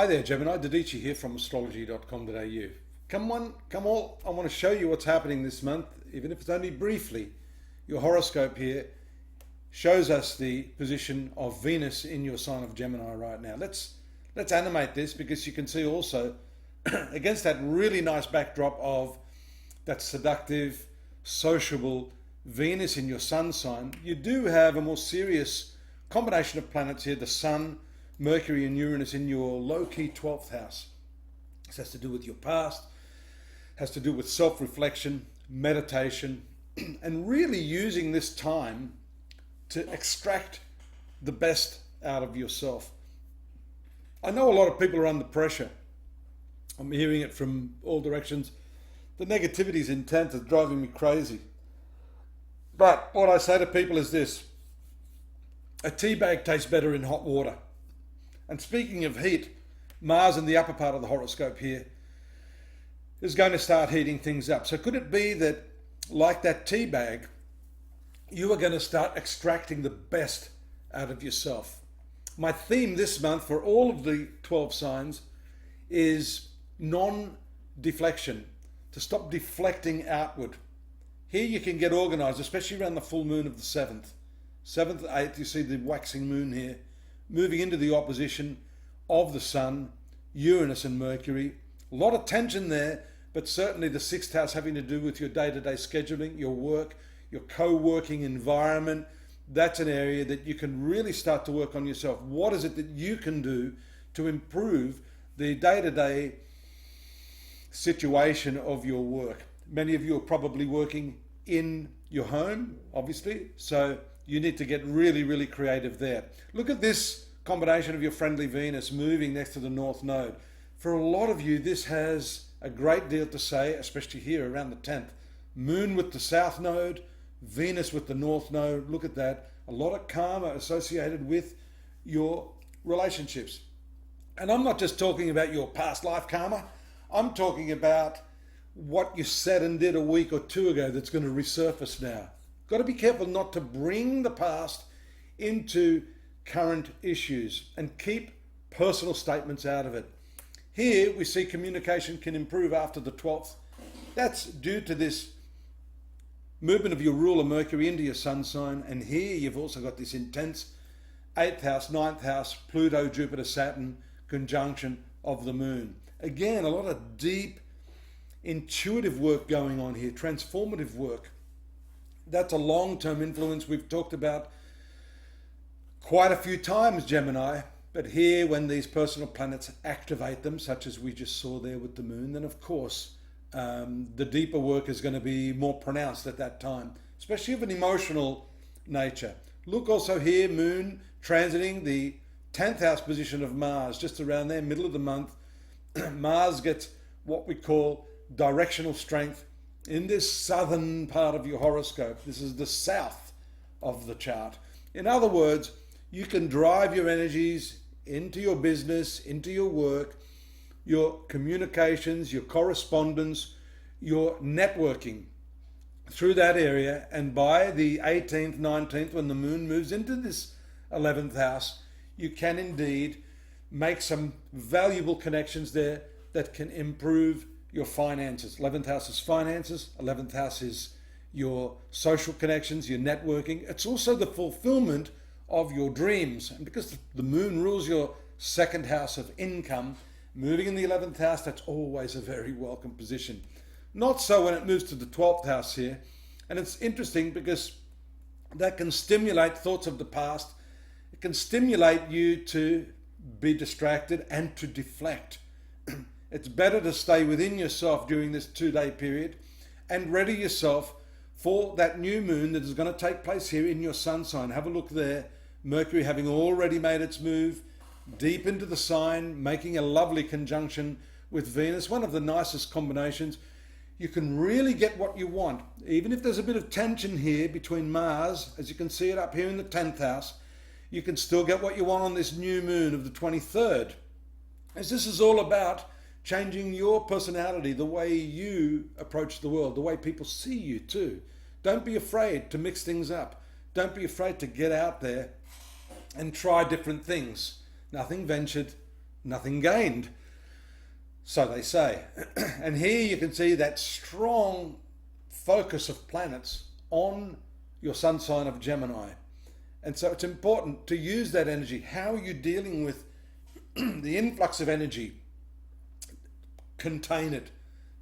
Hi there, Gemini. Dadhichi here from astrology.com.au. Come on, come all. I want to show you what's happening this month, even if it's only briefly. Your horoscope here shows us the position of Venus in your sign of Gemini right now. Let's animate this because you can see also against that really nice backdrop of that seductive, sociable Venus in your sun sign, you do have a more serious combination of planets here, the Sun, Mercury and Uranus in your low-key 12th house. This has to do with your past, has to do with self-reflection, meditation, and really using this time to extract the best out of yourself. I know a lot of people are under pressure. I'm hearing it from all directions. The negativity is intense, it's driving me crazy. But what I say to people is this: a tea bag tastes better in hot water. And speaking of heat, Mars in the upper part of the horoscope here is going to start heating things up. So could it be that, like that tea bag, you are going to start extracting the best out of yourself? My theme this month for all of the 12 signs is non-deflection, to stop deflecting outward. Here you can get organized, especially around the full moon of the 7th. 7th, 8th, you see the waxing moon here, moving into the opposition of the Sun, Uranus and Mercury. A lot of tension there, but certainly the 6th house having to do with your day-to-day scheduling, your work, your co-working environment. That's an area that you can really start to work on yourself. What is it that you can do to improve the day-to-day situation of your work? Many of you are probably working in your home, obviously, so you need to get really, really creative there. Look at this combination of your friendly Venus moving next to the North Node. For a lot of you, this has a great deal to say, especially here around the 10th. Moon with the South Node, Venus with the North Node. Look at that. A lot of karma associated with your relationships. And I'm not just talking about your past life karma. I'm talking about what you said and did a week or two ago that's going to resurface now. Got to be careful not to bring the past into current issues and keep personal statements out of it. Here we see communication can improve after the 12th. That's due to this movement of your ruler Mercury into your sun sign, and here you've also got this intense 8th house, 9th house, Pluto, Jupiter, Saturn conjunction of the moon. Again, a lot of deep intuitive work going on here, transformative work. That's a long-term influence we've talked about quite a few times, Gemini. But here, when these personal planets activate them, such as we just saw there with the moon, then of course the deeper work is going to be more pronounced at that time, especially of an emotional nature. Look also here, moon transiting the 10th house position of Mars, just around there, middle of the month. Mars gets what we call directional strength in this southern part of your horoscope. This is the south of the chart. In other words, you can drive your energies into your business, into your work, your communications, your correspondence, your networking through that area. And by the 18th, 19th, when the moon moves into this 11th house, you can indeed make some valuable connections there that can improve your finances. 11th house is finances. 11th house is your social connections, your networking. It's also the fulfillment of your dreams. And because the moon rules your 2nd house of income, moving in the 11th house, that's always a very welcome position. Not so when it moves to the 12th house here. And it's interesting because that can stimulate thoughts of the past. It can stimulate you to be distracted and to deflect. It's better to stay within yourself during this 2-day period and ready yourself for that new moon that is going to take place here in your sun sign. Have a look there. Mercury having already made its move deep into the sign, making a lovely conjunction with Venus, one of the nicest combinations. You can really get what you want. Even if there's a bit of tension here between Mars, as you can see it up here in the 10th house, you can still get what you want on this new moon of the 23rd. As this is all about changing your personality, the way you approach the world, the way people see you too. Don't be afraid to mix things up. Don't be afraid to get out there and try different things. Nothing ventured, nothing gained. So they say. And here you can see that strong focus of planets on your sun sign of Gemini. And so it's important to use that energy. How are you dealing with the influx of energy? Contain it.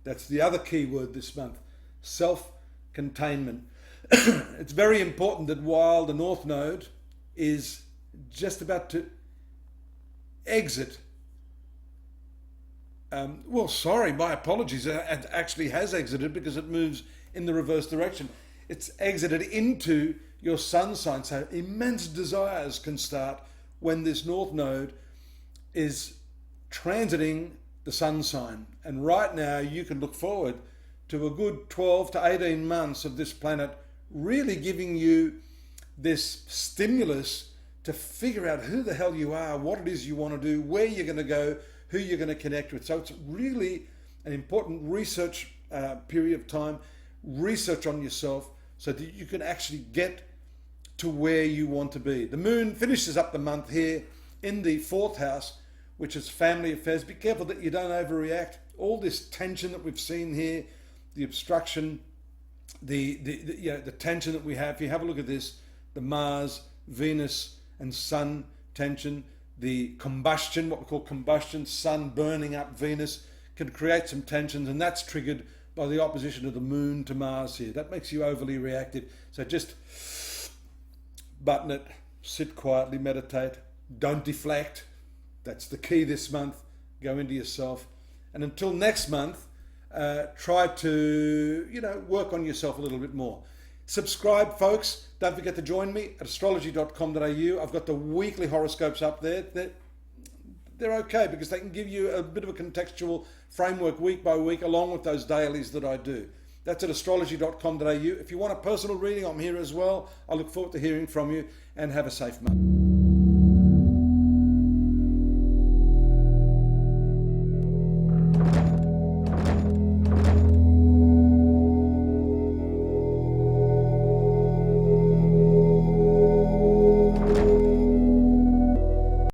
That's the other key word this month. Self-containment. It's very important that while the North Node is just about to exit, my apologies, it actually has exited because it moves in the reverse direction. It's exited into your sun sign, so immense desires can start when this North Node is transiting the sun sign. And right now you can look forward to a good 12 to 18 months of this planet really giving you this stimulus to figure out who the hell you are, what it is you want to do, where you're going to go, who you're going to connect with. So it's really an important research period of time, research on yourself so that you can actually get to where you want to be. The moon finishes up the month here in the 4th house, which is family affairs. Be careful that you don't overreact. All this tension that we've seen here, the obstruction, the tension that we have. If you have a look at this, the Mars, Venus and Sun tension, the combustion, what we call combustion, Sun burning up Venus, can create some tensions, and that's triggered by the opposition of the moon to Mars here. That makes you overly reactive. So just button it, sit quietly, meditate, don't deflect. That's the key this month. Go into yourself. And until next month, try to, work on yourself a little bit more. Subscribe, folks. Don't forget to join me at astrology.com.au. I've got the weekly horoscopes up there. They're okay because they can give you a bit of a contextual framework week by week along with those dailies that I do. That's at astrology.com.au. If you want a personal reading, I'm here as well. I look forward to hearing from you and have a safe month.